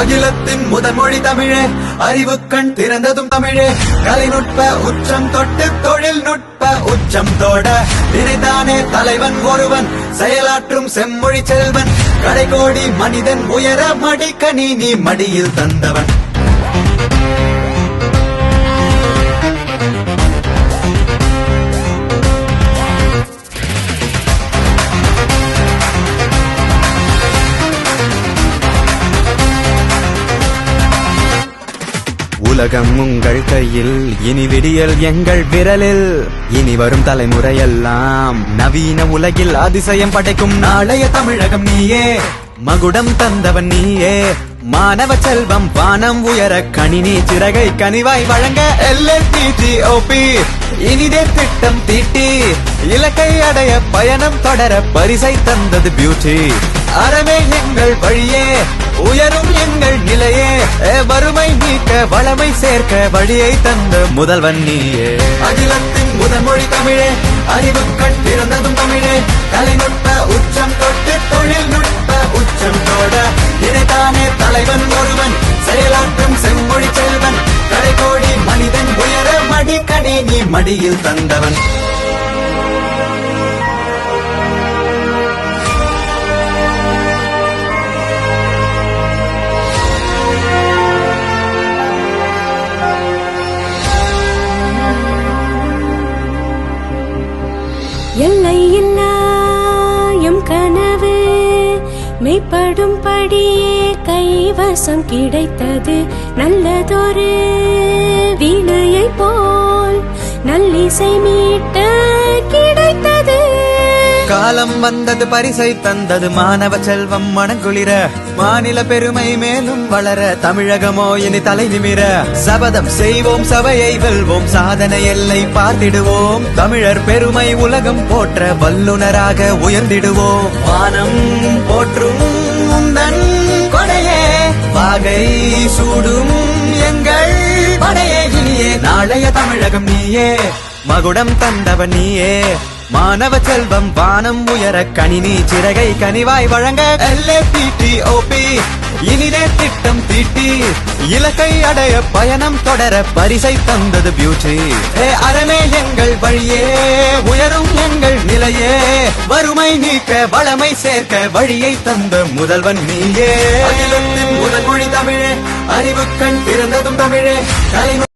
அகிலத்தின் முதன்மொழி தமிழே, அறிவு கண் திறந்ததும் தமிழே. கலைநுட்ப உச்சம் தொட்டு தொழில்நுட்ப உச்சம் தோட நினைத்தானே தலைவன் ஒருவன், செயலாற்றும் செம்மொழி செல்வன். கடைகோடி மனிதன் உயர மடிக்கணி நீ மடியில் தந்தவன். உலகம் உங்கள் கையில், இனி விடியல் எங்கள் விரலில். இனி வரும் தலைமுறையெல்லாம் நவீன உலகில் அதிசயம் படைக்கும் நாளைய தமிழகம் நீயே. மகுடம் தந்தவன் நீயே, மாணவ செல்வம் வானம் உயர கணினி சிறகை கனிவாய் வழங்க LLTTOP இனிதே திட்டம் தீட்டி இலக்கை அடைய பயணம் தொடர பரிசை தந்தது பியூட்டி. அறமே எங்கள் வழியே, உயரும் எங்கள் நிலையே. வறுமை நீக்க வளமை சேர்க்க வழியை தந்த முதல்வன் நீயே. அகிலத்தின் முதன்மொழி தமிழே, அறிவு கண் திறந்ததும் தமிழே. கலைநுட்ப உச்சம் தொட்டு தொழில்நுட்ப உச்சம் தோட நினைத்தானே தலைவன் ஒருவன், செயலாற்றும் செம்மொழி செல்வன். கடைகோடி மனிதன் உயர மடிக்கணி நீ மடியில் தந்தவன். எல்லை இல்லா எம் கனவு மெய்ப்படும் படியே கைவசம் கிடைத்தது. நல்லதொரு வீணையை போல் நல்லிசை மீட்ட கிடைத்தது. காலம் வந்தது பரிசை தந்தது மாணவ செல்வம் மனங்குளிர. மாநில பெருமை மேலும் வளர தமிழகமோ இனி தலை நிமிர. சபதம் செய்வோம் சபையை வெல்வோம், சாதனை எல்லை பார்த்திடுவோம். தமிழர் பெருமை உலகம் போற்ற வல்லுனராக உயர்ந்திடுவோம். வானம் போற்றும் உந்தன் கொடையே, வாகை சூடும் எங்கள் படையே. இனியே நாளைய தமிழகம் நீயே, மகுடம் தந்தவன் நீயே. மாணவ செல்வம் வானம் உயர கணினி சிறகை கனிவாய் வழங்க LLTTOP இனிதே திட்டம் தீட்டி இலக்கை அடைய பயணம் தொடர பரிசை தந்தது பியூட்டி. அறமே எங்கள் வழியே, உயரும் எங்கள் நிலையே. வறுமை நீக்க வளமை சேர்க்க வழியை தந்த முதல்வன் நீயே. அகிலத்தின் முதன்மொழி தமிழே, அறிவு கண் திறந்ததும் தமிழே.